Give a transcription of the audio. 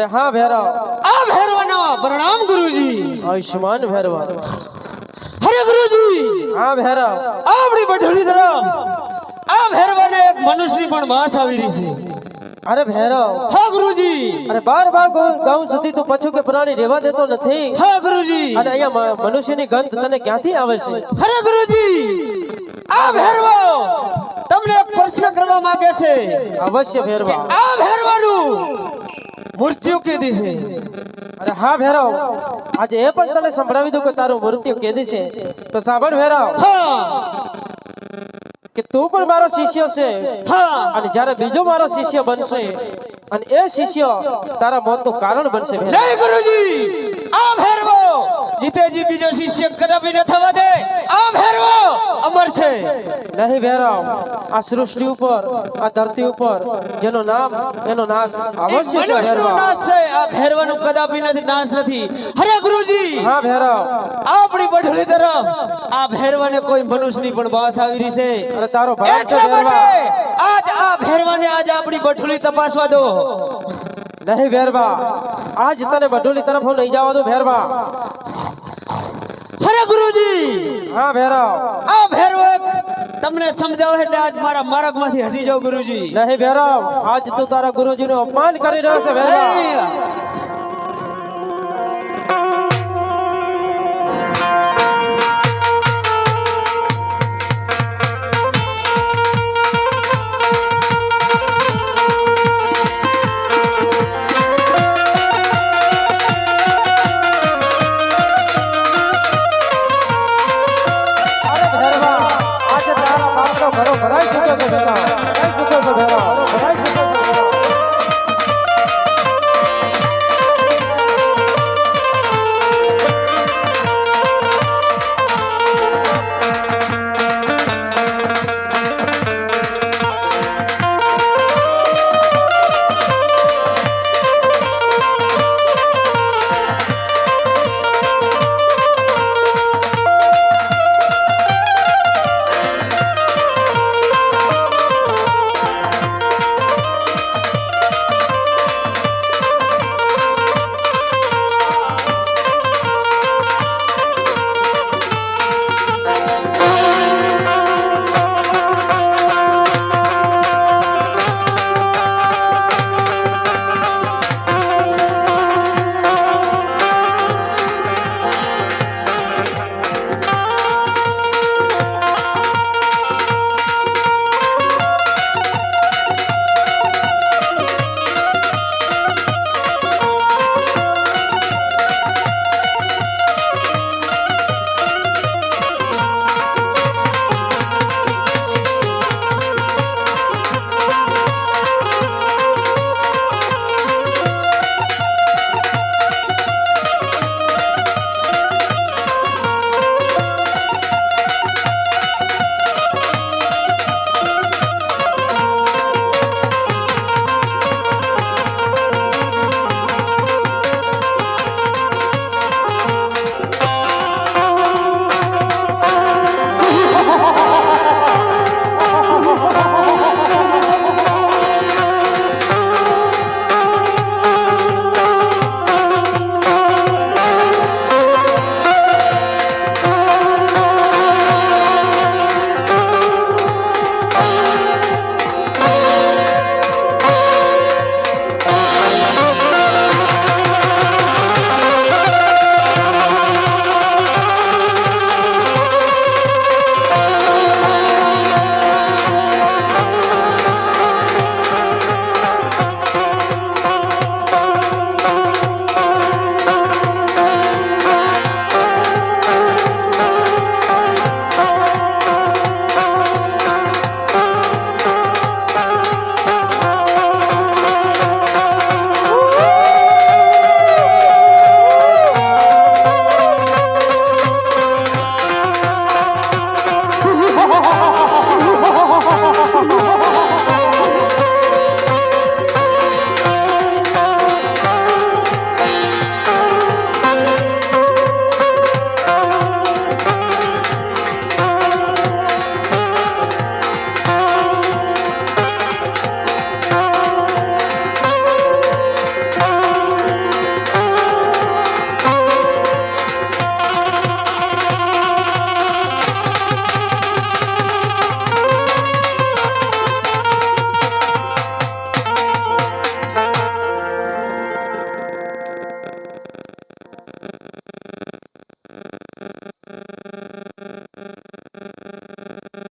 अरे हाँ भैरव। आ भैरवाना प्रणाम गुरुजी। आयुष्मान भैरव। अरे गुरुजी। हाँ भैरव। आपनी बठोली तरफ आ भैरवाने एक मनुष्य पण वास આવી રહી છે। अरे भैरव। हाँ गुरुजी। अरे बार-बार गाँव સુધી તો પછુ કે પ્રાણી રહેવા દેતો નથી। हाँ गुरुजी। અને અહીંયા મનુષ્યની ગંધ તને ક્યાંથી આવે છે? अरे गुरुजी आ भैरવો તમને એક પ્રશ્ન કરવા માંગે છે। અવશ્ય ભૈરવા। આ ભૈરવાનું મૃત્યુ કીધી છે। अरे हाँ भैरव, आज ए पण तने संभळावी दो के तारो मृत्यु केदी छे तो सांभळ भैरव। हाँ कि तू पण मारो शिष्य छे। हाँ અને જ્યારે બીજો મારો શિષ્ય બનશે અને એ શિષ્ય તારા મોતનું કારણ બનશે ભૈરવ। नहीं गुरुजी आ भैरવો જીતેજી બીજો શિષ્ય કદાપી ન થવા દે। આ ભૈરવો અમર છે। નહીં ભૈરવ, આ સૃષ્ટિ ઉપર આ ધરતી ઉપર જેનો નામ એનો નાશ અવશ્ય છે ભૈરવ। નાશ છે આ ભૈરવાનો કદાપી નથી નાશ નથી। અરે ગુરુજી हाँ भैरव। આપણી બઠોલી તરફ આ ભૈરવાને કોઈ મનુષ્યની પણ વાસ આવી રહી છે। अरे तारो भय છે એટલા ભૈરવા। માટે આજ આ ભૈરવાને આજ આપણી બઠોલી તપાસવા દો। नहीं भैरवा, आज तने बडोली तरफ लई जावा दो भैरवा। અરે ગુરુજી हाँ भैरव। આ ભૈરવો તમને સમજાવો એટલે આજ મારા માર્ગમાંથી હટી જાઓ ગુરુજી। नहीं भैरव, आज तू तारा गुरुजी नो अपमान કરી રહ્યો છે ભૈરવા। નહીં,